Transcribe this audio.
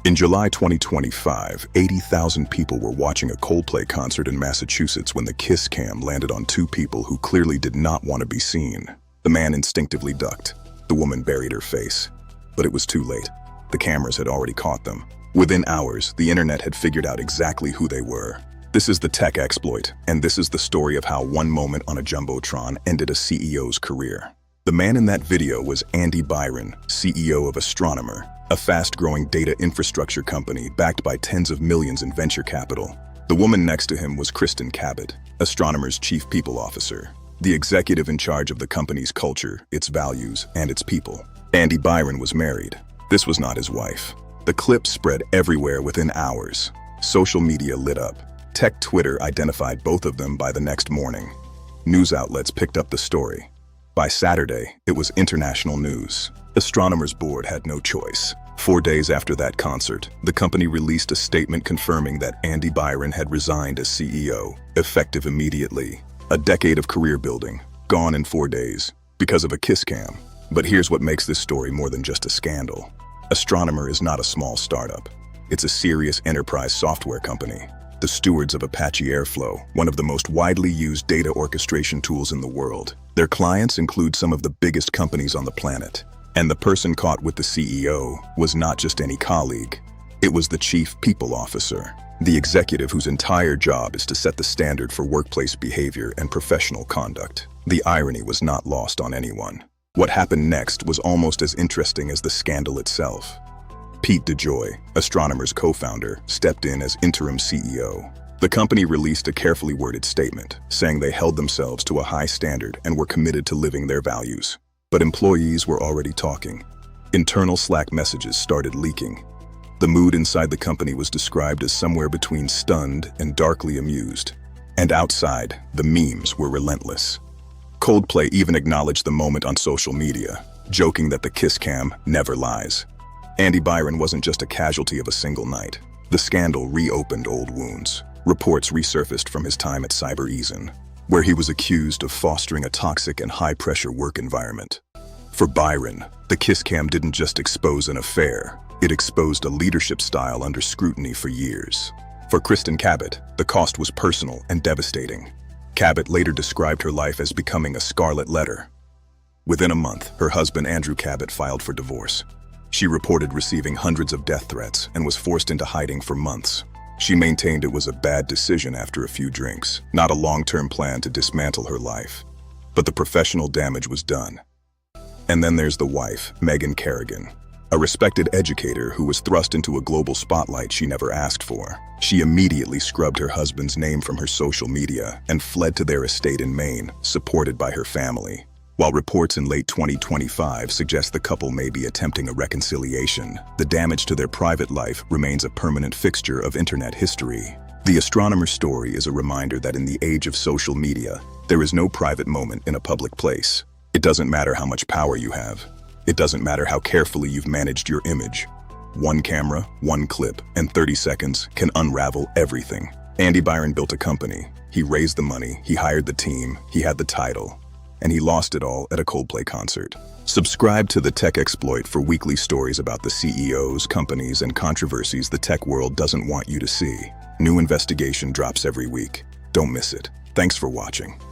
In July 2025, 80,000 people were watching a Coldplay concert in Massachusetts when the kiss cam landed on two people who clearly did not want to be seen. The man instinctively ducked. The woman buried her face. But it was too late. The cameras had already caught them. Within hours, the internet had figured out exactly who they were. This is the tech exploit, and this is the story of how one moment on a Jumbotron ended a CEO's career. The man in that video was Andy Byron, CEO of Astronomer, a fast-growing data infrastructure company backed by tens of millions in venture capital. The woman next to him was Kristen Cabot, Astronomer's chief people officer, the executive in charge of the company's culture, its values, and its people. Andy Byron was married. This was not his wife. The clip spread everywhere within hours. Social media lit up. Tech Twitter identified both of them by the next morning. News outlets picked up the story. By Saturday, it was international news. Astronomer's board had no choice. 4 days after that concert, the company released a statement confirming that Andy Byron had resigned as CEO, effective immediately. A decade of career building, gone in 4 days, because of a kiss cam. But here's what makes this story more than just a scandal. Astronomer is not a small startup. It's a serious enterprise software company. The stewards of Apache Airflow, one of the most widely used data orchestration tools in the world. Their clients include some of the biggest companies on the planet. And the person caught with the CEO was not just any colleague. It was the chief people officer, the executive whose entire job is to set the standard for workplace behavior and professional conduct. The irony was not lost on anyone. What happened next was almost as interesting as the scandal itself. Pete DeJoy, Astronomer's co-founder, stepped in as interim CEO. The company released a carefully worded statement, saying they held themselves to a high standard and were committed to living their values. But employees were already talking. Internal Slack messages started leaking. The mood inside the company was described as somewhere between stunned and darkly amused. And outside, the memes were relentless. Coldplay even acknowledged the moment on social media, joking that the kiss cam never lies. Andy Byron wasn't just a casualty of a single night. The scandal reopened old wounds. Reports resurfaced from his time at Cyber, where he was accused of fostering a toxic and high-pressure work environment. For Byron, the kiss cam didn't just expose an affair, it exposed a leadership style under scrutiny for years. For Kristen Cabot, the cost was personal and devastating. Cabot later described her life as becoming a scarlet letter. Within a month, her husband Andrew Cabot filed for divorce. She reported receiving hundreds of death threats and was forced into hiding for months. She maintained it was a bad decision after a few drinks, not a long-term plan to dismantle her life. But the professional damage was done. And then there's the wife, Megan Kerrigan, a respected educator who was thrust into a global spotlight she never asked for. She immediately scrubbed her husband's name from her social media and fled to their estate in Maine, supported by her family. While reports in late 2025 suggest the couple may be attempting a reconciliation, the damage to their private life remains a permanent fixture of internet history. The Astronomer story is a reminder that in the age of social media, there is no private moment in a public place. It doesn't matter how much power you have. It doesn't matter how carefully you've managed your image. One camera, one clip, and 30 seconds can unravel everything. Andy Byron built a company. He raised the money, he hired the team, he had the title. And he lost it all at a Coldplay concert. Subscribe to The Tech Exploit for weekly stories about the CEOs, companies, and controversies the tech world doesn't want you to see. New investigation drops every week. Don't miss it. Thanks for watching.